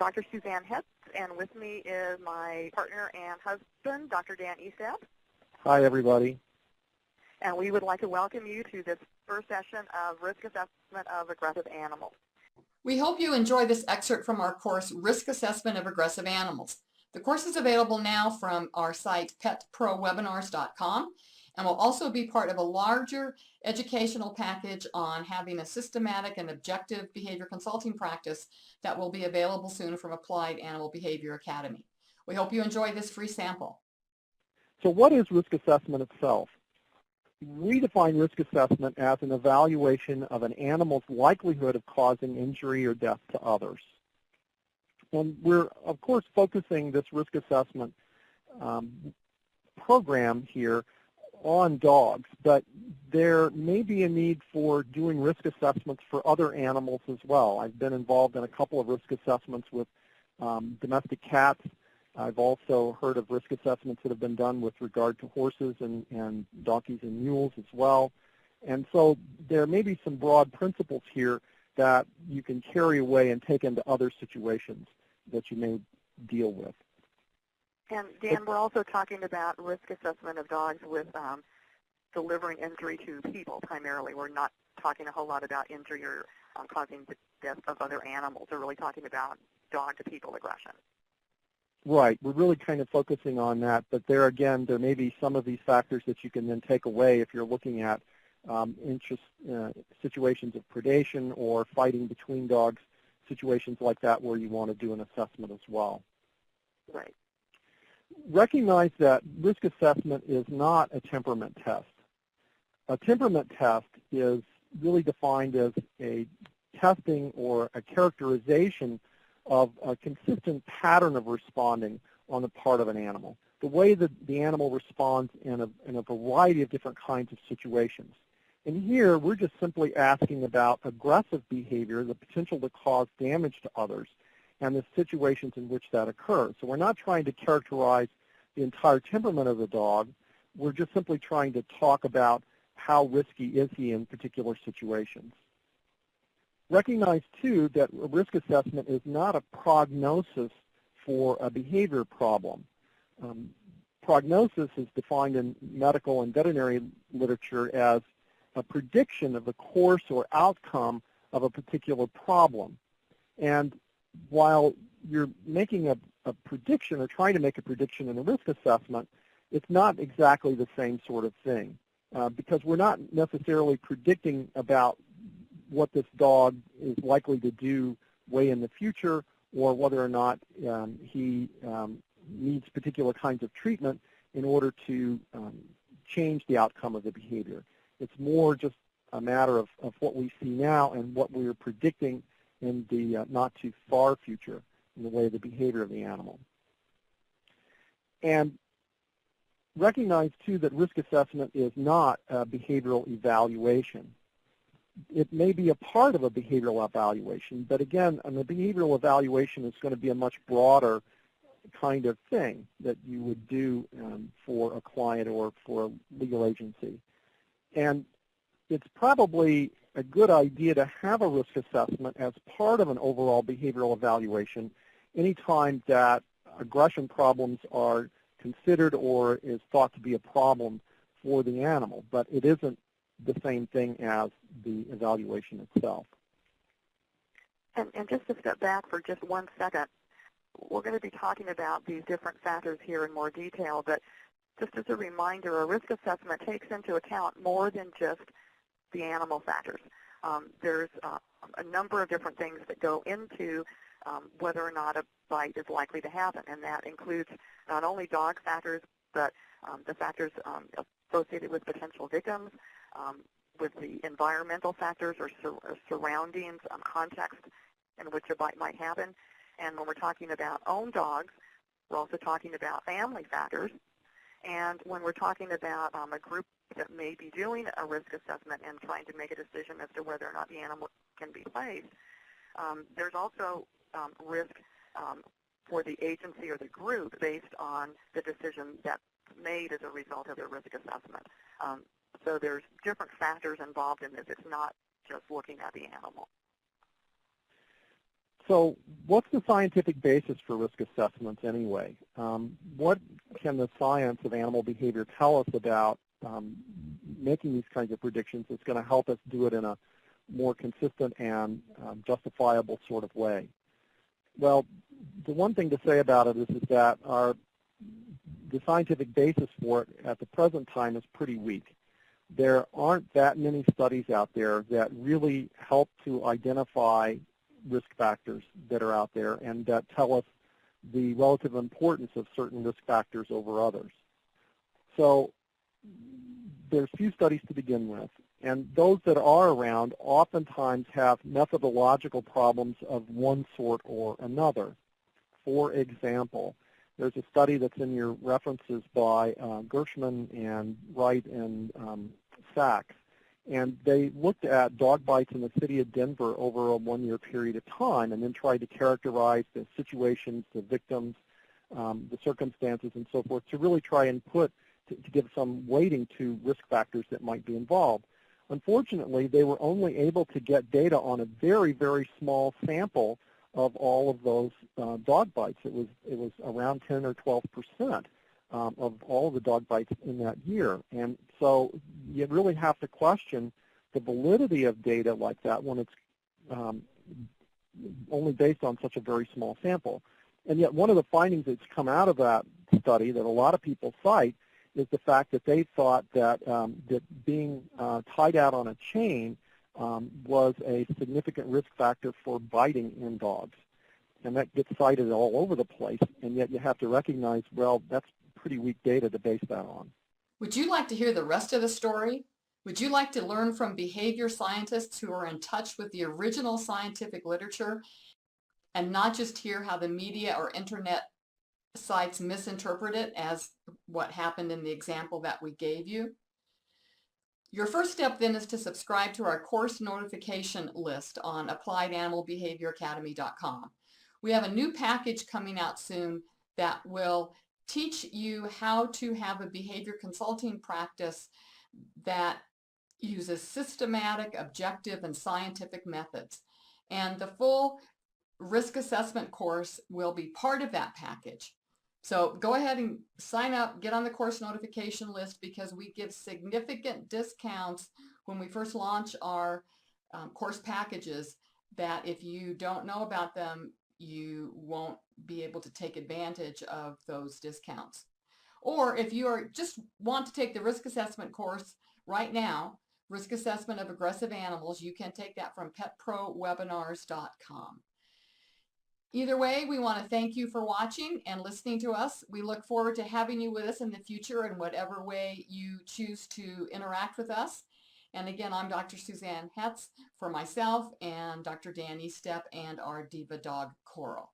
Dr. Suzanne Hetz, and with me is my partner and husband, Dr. Dan Esab. Hi, everybody. And we would like to welcome you to this first session of Risk Assessment of Aggressive Animals. We hope you enjoy this excerpt from our course, Risk Assessment of Aggressive Animals. The course is available now from our site, petprowebinars.com, and will also be part of a larger educational package on having a systematic and objective behavior consulting practice that will be available soon from Applied Animal Behavior Academy. We hope you enjoy this free sample. So what is risk assessment itself? We define risk assessment as an evaluation of an animal's likelihood of causing injury or death to others. And we're, of course, focusing this risk assessment program here on dogs, but there may be a need for doing risk assessments for other animals as well. I've been involved in a couple of risk assessments with domestic cats. I've also heard of risk assessments that have been done with regard to horses and donkeys and mules as well. And so there may be some broad principles here that you can carry away and take into other situations that you may deal with. And Dan, we're also talking about risk assessment of dogs with delivering injury to people primarily. We're not talking a whole lot about injury or causing the death of other animals. We're really talking about dog-to-people aggression. Right. We're really kind of focusing on that, but there again, there may be some of these factors that you can then take away if you're looking at situations of predation or fighting between dogs, situations like that where you want to do an assessment as well. Right. Recognize that risk assessment is not a temperament test. A temperament test is really defined as a testing or a characterization of a consistent pattern of responding on the part of an animal, the way that the animal responds in a variety of different kinds of situations. And here, we're just simply asking about aggressive behavior, the potential to cause damage to others, and the situations in which that occurs. So we're not trying to characterize the entire temperament of the dog. We're just simply trying to talk about how risky is he in particular situations. Recognize, too, that a risk assessment is not a prognosis for a behavior problem. Prognosis is defined in medical and veterinary literature as a prediction of the course or outcome of a particular problem. And while you're making a prediction or trying to make a prediction in a risk assessment, it's not exactly the same sort of thing because we're not necessarily predicting about what this dog is likely to do way in the future or whether or not he needs particular kinds of treatment in order to change the outcome of the behavior. It's more just a matter of what we see now and what we are predicting in the not too far future in the way of the behavior of the animal. And recognize, too, that risk assessment is not a behavioral evaluation. It may be a part of a behavioral evaluation, but again, a behavioral evaluation is going to be a much broader kind of thing that you would do for a client or for a legal agency. And it's probably a good idea to have a risk assessment as part of an overall behavioral evaluation anytime that aggression problems are considered or is thought to be a problem for the animal, but it isn't the same thing as the evaluation itself. And just to step back for just 1 second, we're going to be talking about these different factors here in more detail, but just as a reminder, a risk assessment takes into account more than just the animal factors. There's a number of different things that go into whether or not a bite is likely to happen, and that includes not only dog factors, but the factors associated with potential victims, with the environmental factors or surroundings, context in which a bite might happen. And when we're talking about own dogs, we're also talking about family factors. And when we're talking about a group that may be doing a risk assessment and trying to make a decision as to whether or not the animal can be placed, there's also risk for the agency or the group based on the decision that's made as a result of the risk assessment. So there's different factors involved in this. It's not just looking at the animal. So what's the scientific basis for risk assessments anyway? What can the science of animal behavior tell us about making these kinds of predictions that's going to help us do it in a more consistent and justifiable sort of way? Well, the one thing to say about it is that the scientific basis for it at the present time is pretty weak. There aren't that many studies out there that really help to identify risk factors that are out there and that tell us the relative importance of certain risk factors over others. So there's few studies to begin with, and those that are around oftentimes have methodological problems of one sort or another. For example, there's a study that's in your references by Gershman and Wright and Sachs, and they looked at dog bites in the city of Denver over a one-year period of time and then tried to characterize the situations, the victims, the circumstances, and so forth to really try and to give some weighting to risk factors that might be involved. Unfortunately, they were only able to get data on a very, very small sample of all of those dog bites. It was around 10 or 12% of all of the dog bites in that year. And so you really have to question the validity of data like that when it's only based on such a very small sample. And yet one of the findings that's come out of that study that a lot of people cite is the fact that they thought that that being tied out on a chain was a significant risk factor for biting in dogs. And that gets cited all over the place, and yet you have to recognize, well, that's pretty weak data to base that on. Would you like to hear the rest of the story? Would you like to learn from behavior scientists who are in touch with the original scientific literature and not just hear how the media or internet sites misinterpret it as what happened in the example that we gave you? Your first step then is to subscribe to our course notification list on appliedanimalbehavioracademy.com. We have a new package coming out soon that will teach you how to have a behavior consulting practice that uses systematic, objective, and scientific methods. And the full risk assessment course will be part of that package. So go ahead and sign up, get on the course notification list, because we give significant discounts when we first launch our course packages that if you don't know about them, you won't be able to take advantage of those discounts. Or if you are just want to take the risk assessment course right now, Risk Assessment of Aggressive Animals, you can take that from petprowebinars.com. Either way, we want to thank you for watching and listening to us. We look forward to having you with us in the future in whatever way you choose to interact with us. And again, I'm Dr. Suzanne Hetz for myself and Dr. Danny Stepp and our Diva Dog Coral.